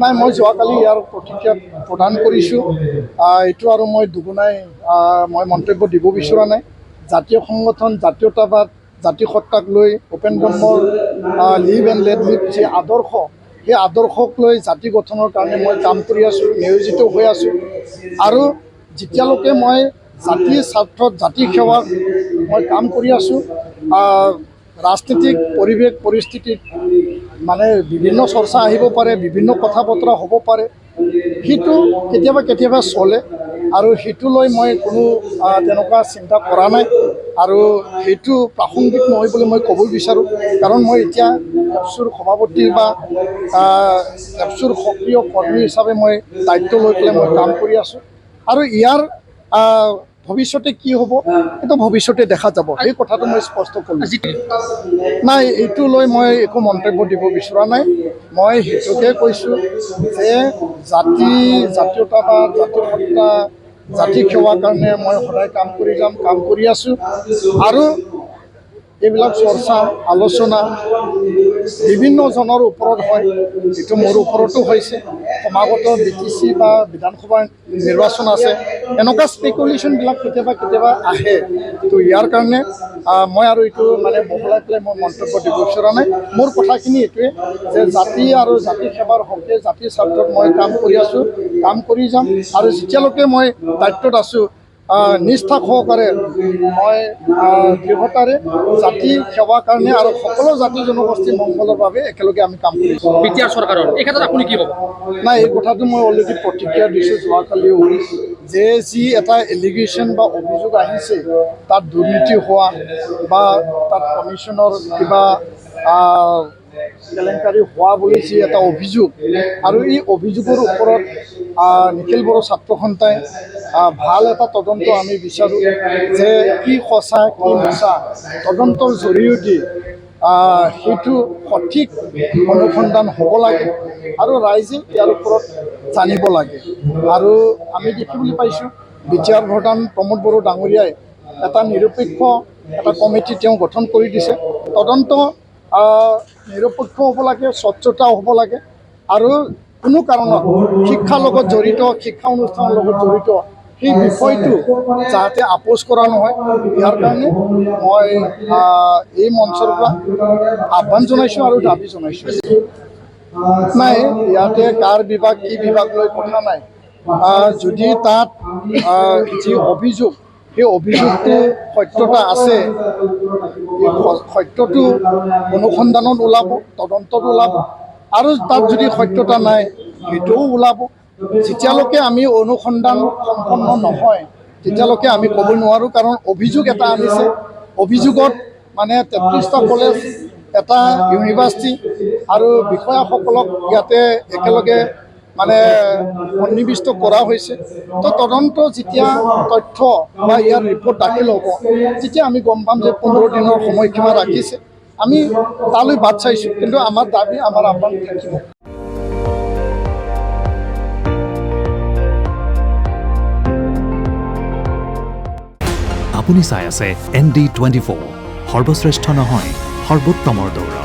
নাই মই যোৱাকালি ইয়াৰ প্ৰতিক্ৰিয়া প্ৰদান কৰিছোঁ। এইটো আৰু মই দুগুণাই মই মন্তব্য দিব বিচৰা নাই। জাতীয় সংগঠন, জাতীয়তাবাদ, জাতিসত্তাক লৈ উপেন ব্ৰহ্মৰ লিভ এণ্ড লেট লিভ যি আদৰ্শ, সেই আদৰ্শক লৈ জাতি গঠনৰ কাৰণে মই কাম কৰি আছোঁ, নিয়োজিত হৈ আছোঁ। আৰু যেতিয়ালৈকে মই জাতিৰ স্বাৰ্থত, জাতি সেৱাত মই কাম কৰি আছোঁ, ৰাজনীতিক পৰিৱেশ পৰিস্থিতিত মানে বিভিন্ন চৰ্চা আহিব পাৰে, বিভিন্ন কথা বতৰা হ'ব পাৰে, সেইটো কেতিয়াবা চলে। আৰু সেইটো লৈ মই কোনো তেনেকুৱা চিন্তা কৰা নাই। আৰু সেইটো প্ৰাসংগিক নহয় বুলি মই ক'ব বিচাৰোঁ। কাৰণ মই এতিয়া এপচুৰ সভাপতি বা এপচুৰ সক্ৰিয় কৰ্মী হিচাপে মই দায়িত্ব লৈ পেলাই মই কাম কৰি আছোঁ। আৰু ইয়াৰ ভৱিষ্যতে কি হ'ব, সেইটো ভৱিষ্যতে দেখা যাব, সেই কথাটো মই স্পষ্ট কৰিলোঁ। নাই, এইটো লৈ মই একো মন্তব্য দিব বিচৰা নাই। মই সেইটোকে কৈছোঁ যে জাতীয়তাবাদ, জাতিসত্তা, জাতি সেৱাৰ কাৰণে মই সদায় কাম কৰি যাম, কাম কৰি আছোঁ। আৰু এইবিলাক চৰ্চা, আলোচনা বিভিন্নজনৰ ওপৰত হয়, এইটো মোৰ ওপৰতো হৈছে। সমাগত BTC বা বিধানসভা নিৰ্বাচন আছে, এনেকুৱা স্পেকুলেশ্যনবিলাক কেতিয়াবা আহে। তো ইয়াৰ কাৰণে মই আৰু এইটো মানে বহলাই পেলাই মই মন্তব্য দিব বিচৰা নাই। মোৰ কথাখিনি এইটোৱে যে জাতি আৰু জাতি সেৱাৰ হকে, জাতিৰ স্বাৰ্থত মই কাম কৰি আছোঁ, কাম কৰি যাম। আৰু যেতিয়ালৈকে মই দায়িত্বত আছোঁ, নিষ্ঠা সহকাৰে মই দৃঢ়তাৰে জাতি সেৱাৰ কাৰণে আৰু সকলো জাতি জনগোষ্ঠীৰ মংগলৰ বাবে একেলগে আমি কাম কৰিছোঁ। বিটিআৰ চৰকাৰৰ এই ক্ষেত্ৰত আপুনি কি ক'ব? নাই, এই কথাটো মই অলৰেডি প্ৰতিক্ৰিয়া দিছোঁ যোৱাকালিও, যে যি এটা এলিগেশ্যন বা অভিযোগ আহিছে, তাত দুৰ্নীতি হোৱা বা তাত কমিশ্যনৰ কিবা কেলেংকাৰী হোৱা বুলি যি এটা অভিযোগ, আৰু এই অভিযোগৰ ওপৰত নিখিল বড়ো ছাত্ৰ সন্থাই ভাল এটা তদন্ত আমি বিচাৰোঁ, যে কি সঁচা কি মিছা, তদন্তৰ জৰিয়তে সেইটো সঠিক অনুসন্ধান হ'ব লাগে আৰু ৰাইজে ইয়াৰ ওপৰত জানিব লাগে। আৰু আমি দেখিবলৈ পাইছোঁ বিটিআৰ প্ৰধান প্ৰমোদ বড়ো ডাঙৰীয়াই এটা নিৰপেক্ষ এটা কমিটি তেওঁ গঠন কৰি দিছে। তদন্ত নিৰপেক্ষ হ'ব লাগে, স্বচ্ছতা হ'ব লাগে, আৰু কোনো কাৰণত শিক্ষাৰ লগত জড়িত, শিক্ষা অনুষ্ঠানৰ লগত জড়িত সেই বিষয়টো যাতে আপোচ কৰা নহয়, ইয়াৰ কাৰণে মই এই মঞ্চৰ পৰা আহ্বান জনাইছোঁ আৰু দাবী জনাইছোঁ। নাই, ইয়াতে কাৰ বিভাগ কি বিভাগ লৈ কথা নাই। যদি তাত যি অভিযোগ, সেই অভিযোগটো সত্যতা আছে, সত্যটো অনুসন্ধানত ওলাব, তদন্তত ওলাব। আৰু তাত যদি সত্যতা নাই, সেইটোও ওলাব। যেতিয়ালৈকে আমি অনুসন্ধান সম্পন্ন নহয়, তেতিয়ালৈকে আমি ক'ব নোৱাৰোঁ। কাৰণ অভিযোগ এটা আনিছে, অভিযোগত মানে 33টা কলেজ, এটা ইউনিভাৰ্চিটি আৰু বিষয়াসকলক ইয়াতে একেলগে মানে সন্নিৱিষ্ট কৰা হৈছে। তো তদন্ত যেতিয়া তথ্য বা ইয়াৰ ৰিপৰ্ট দাখিল হ'ব, তেতিয়া আমি গম পাম যে 15 দিনৰ সময়সীমা ৰাখিছে। আমি তালৈ বাট চাইছোঁ, কিন্তু আমাৰ দাবী, আমাৰ আহ্বান থাকিব। আপুনি চাই আছে ND24, সৰ্বশ্ৰেষ্ঠ নহয়, সৰ্বোত্তমৰ দৌৰ।